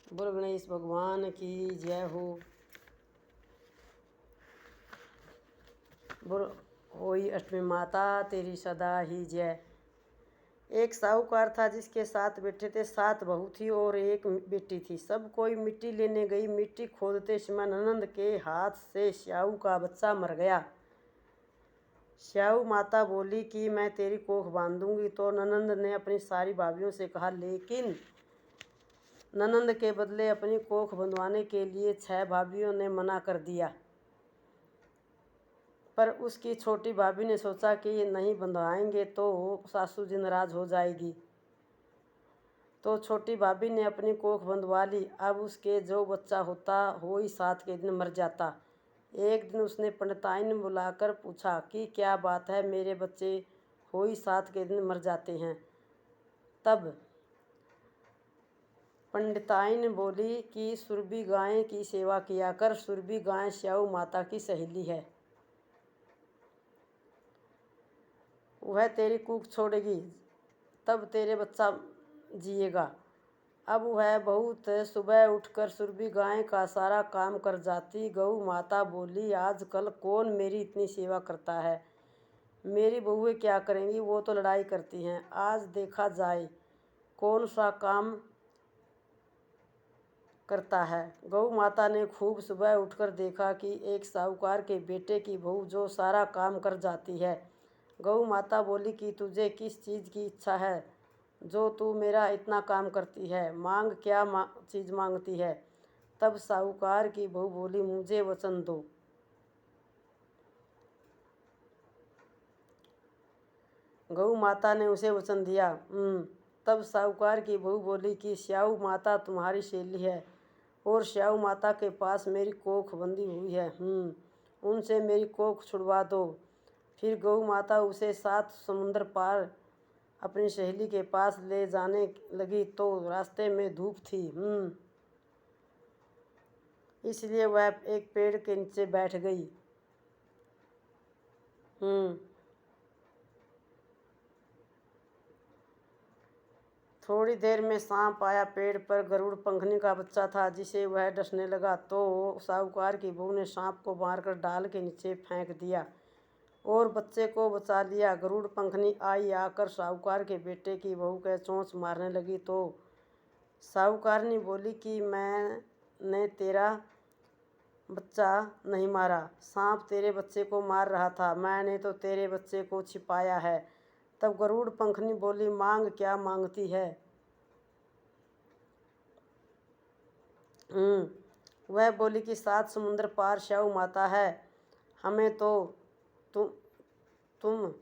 बोल गणेश भगवान की जय हो। बोल होई अष्टमी माता तेरी सदा ही जय। एक साहूकार था जिसके 7 बेटे थे, 7 बहू थी और एक बेटी थी। सब कोई मिट्टी लेने गई। मिट्टी खोदते समय ननंद के हाथ से श्याऊ का बच्चा मर गया। श्याऊ माता बोली कि मैं तेरी कोख बांधूंगी, तो ननंद ने अपनी सारी भाभियों से कहा, लेकिन ननंद के बदले अपनी कोख बंधवाने के लिए 6 भाभियों ने मना कर दिया। पर उसकी छोटी भाभी ने सोचा कि नहीं बंधवाएंगे तो सासू जी नाराज हो जाएगी, तो छोटी भाभी ने अपनी कोख बंधवा ली। अब उसके जो बच्चा होता हो ही 7 के दिन मर जाता। एक दिन उसने पंडिताइन बुलाकर पूछा कि क्या बात है, मेरे बच्चे हो ही 7 के दिन मर जाते हैं। तब पंडिताइन बोली कि सुरभि गाय की सेवा किया कर। सुरभि गाय श्याऊ माता की सहेली है, वह तेरी कूख छोड़ेगी, तब तेरे बच्चा जिएगा। अब वह बहुत सुबह उठकर सुरभि गाय का सारा काम कर जाती। गऊ माता बोली, आजकल कौन मेरी इतनी सेवा करता है, मेरी बहुएं क्या करेंगी, वो तो लड़ाई करती हैं। आज देखा जाए कौन सा काम करता है। गऊ माता ने खूब सुबह उठकर देखा कि एक साहूकार के बेटे की बहू जो सारा काम कर जाती है। गऊ माता बोली कि तुझे किस चीज़ की इच्छा है जो तू मेरा इतना काम करती है, मांग क्या चीज़ मांगती है। तब साहूकार की बहू बोली, मुझे वचन दो। गऊ माता ने उसे वचन दिया। तब साहूकार की बहू बोली कि श्याऊ माता तुम्हारी सहेली है और श्याऊ माता के पास मेरी कोख बंधी हुई है, उनसे मेरी कोख छुड़वा दो। फिर गऊ माता उसे 7 समुद्र पार अपनी सहेली के पास ले जाने लगी, तो रास्ते में धूप थी, इसलिए वह एक पेड़ के नीचे बैठ गई। थोड़ी देर में सांप आया। पेड़ पर गरुड़ पंखनी का बच्चा था जिसे वह डसने लगा, तो साहूकार की बहू ने सांप को मारकर डाल के नीचे फेंक दिया और बच्चे को बचा लिया। गरुड़ पंखनी आई, आकर साहूकार के बेटे की बहू के चोंच मारने लगी, तो साहूकारनी बोली कि मैंने तेरा बच्चा नहीं मारा, सांप तेरे बच्चे को मार रहा था, मैंने तो तेरे बच्चे को छिपाया है। तब गरुड़ पंखनी बोली, मांग क्या मांगती है। वह बोली कि 7 समुद्र पार श्याऊ माता है, हमें तो तुम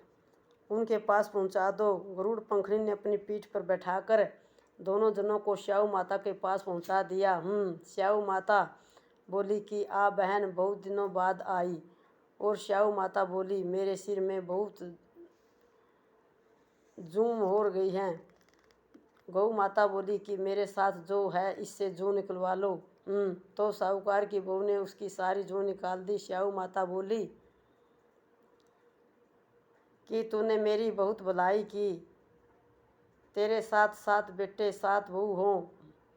उनके पास पहुंचा दो। गरुड़ पंखनी ने अपनी पीठ पर बैठाकर दोनों जनों को श्याऊ माता के पास पहुंचा दिया। श्याऊ माता बोली कि आ बहन, बहुत दिनों बाद आई। और श्याऊ माता बोली, मेरे सिर में बहुत जूं हो गई हैं। गऊ माता बोली कि मेरे साथ जो है इससे जूं निकलवा लो। तो साहूकार की बहू ने उसकी सारी जूं निकाल दी। श्याऊ माता बोली कि तूने मेरी बहुत भलाई की, तेरे साथ 7 बेटे 7 बहू हों।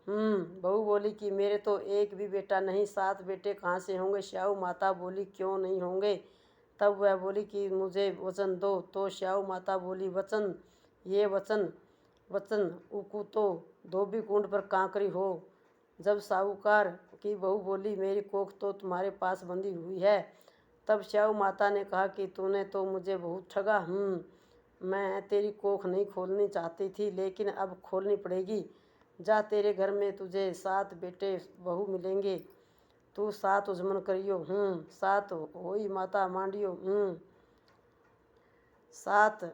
बहू बोली कि मेरे तो एक भी बेटा नहीं, 7 बेटे कहाँ से होंगे। श्याऊ माता बोली, क्यों नहीं होंगे। तब वह बोली कि मुझे वचन दो। तो श्याऊ माता बोली, वचन ये वचन उकू तो धोबी कुंड पर कांकरी हो। जब साहूकार की बहू बोली, मेरी कोख तो तुम्हारे पास बंधी हुई है, तब श्याऊ माता ने कहा कि तूने तो मुझे बहुत ठगा। मैं तेरी कोख नहीं खोलनी चाहती थी, लेकिन अब खोलनी पड़ेगी। जा, तेरे घर में तुझे 7 बेटे बहू मिलेंगे, तू 7 उजमन करियो। 7 होई माता मांडियो। 7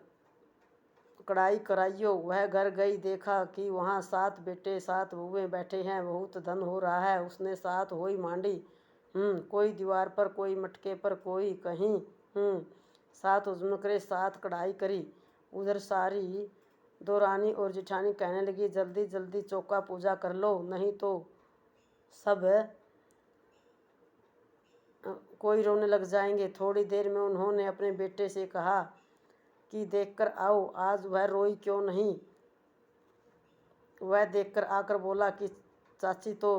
कढ़ाई कराइयो। वह घर गई, देखा कि वहाँ 7 बेटे 7 बहुएं बैठे हैं, बहुत धन हो रहा है। उसने 7 होई मांडी, कोई दीवार पर, कोई मटके पर, कोई कहीं। 7 उजमन करे, 7 कढ़ाई करी। उधर सारी दौरानी और जिठानी कहने लगी, जल्दी जल्दी चौका पूजा कर लो, नहीं तो सब कोई रोने लग जाएंगे। थोड़ी देर में उन्होंने अपने बेटे से कहा कि देखकर आओ, आज वह रोई क्यों नहीं। वह देखकर आकर बोला कि चाची तो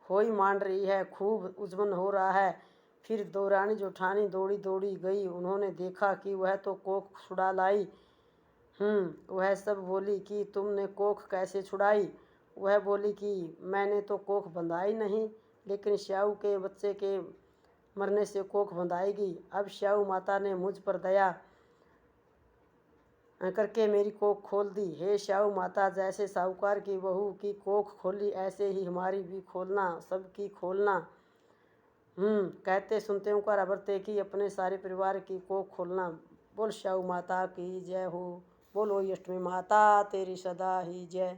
हो ही मान रही है, खूब उजमन हो रहा है। फिर देवरानी जेठानी दौड़ी दौड़ी गई। उन्होंने देखा कि वह तो कोख छुड़ा लाई। वह सब बोली कि तुमने कोख कैसे छुड़ाई? वह बोली कि मैंने तो कोख बंधाई नहीं, लेकिन श्याऊ के बच्चे के मरने से कोख बंधाएगी। अब श्याऊ माता ने मुझ पर दया करके मेरी कोख खोल दी। हे श्याऊ माता, जैसे साहूकार की बहू की कोख खोली, ऐसे ही हमारी भी खोलना, सबकी खोलना। कहते सुनते होकर अबरते कि अपने सारे परिवार की कोख खोलना। बोल श्याऊ माता की जय हो। बोलो अष्टमी माता तेरी सदा ही जय।